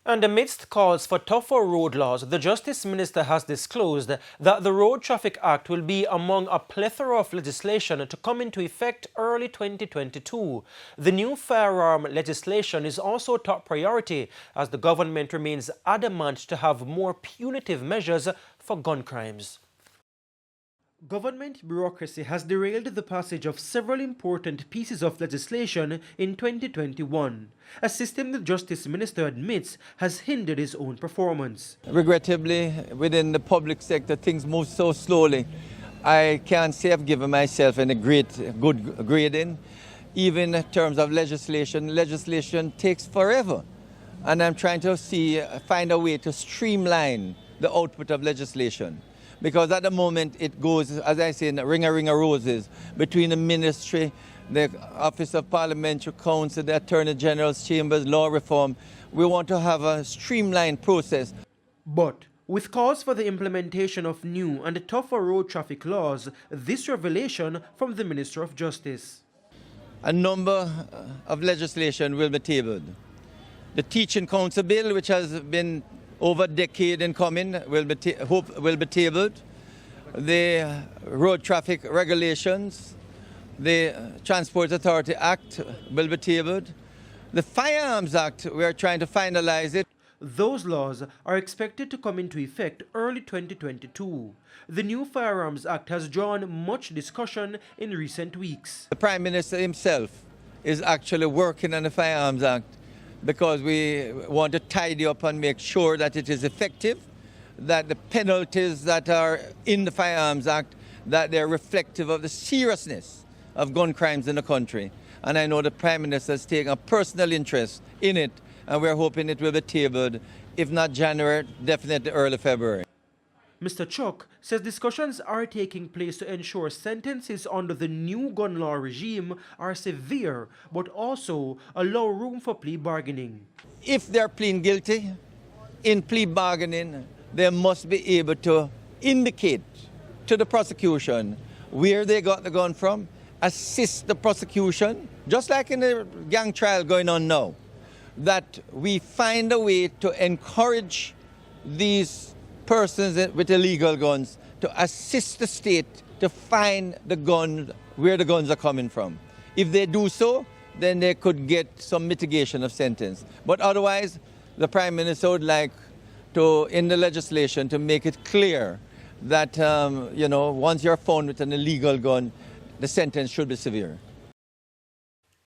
And amidst calls for tougher road laws, the Justice Minister has disclosed that the Road Traffic Act will be among a plethora of legislation to come into effect early 2022. The new firearm legislation is also a top priority as the government remains adamant to have more punitive measures for gun crimes. Government bureaucracy has derailed the passage of several important pieces of legislation in 2021, a system the Justice Minister admits has hindered his own performance. Regrettably, within the public sector, things move so slowly. I can't say I've given myself a good grading. Even in terms of legislation takes forever. And I'm trying to find a way to streamline the output of legislation. Because at the moment it goes, as I say, in a ring of roses between the ministry, the Office of Parliamentary Counsel, the Attorney General's Chambers, law reform. We want to have a streamlined process. But with calls for the implementation of new and tougher road traffic laws, this revelation from the Minister of Justice. A number of legislation will be tabled. The Teaching Council Bill, which has been over a decade in coming, will be tabled. The road traffic regulations, the Transport Authority Act will be tabled. The Firearms Act, we are trying to finalize it. Those laws are expected to come into effect early 2022. The new Firearms Act has drawn much discussion in recent weeks. The Prime Minister himself is actually working on the Firearms Act, because we want to tidy up and make sure that it is effective, that the penalties that are in the Firearms Act, that they're reflective of the seriousness of gun crimes in the country. And I know the Prime Minister is taking a personal interest in it, and we're hoping it will be tabled, if not January, definitely early February. Mr. Chuck says discussions are taking place to ensure sentences under the new gun law regime are severe, but also allow room for plea bargaining. If they're pleading guilty, in plea bargaining, they must be able to indicate to the prosecution where they got the gun from, assist the prosecution, just like in the gang trial going on now, that we find a way to encourage these persons with illegal guns to assist the state to find the gun, where the guns are coming from. If they do so, then they could get some mitigation of sentence. But otherwise, the Prime Minister would like to, in the legislation, to make it clear that, once you're found with an illegal gun, the sentence should be severe.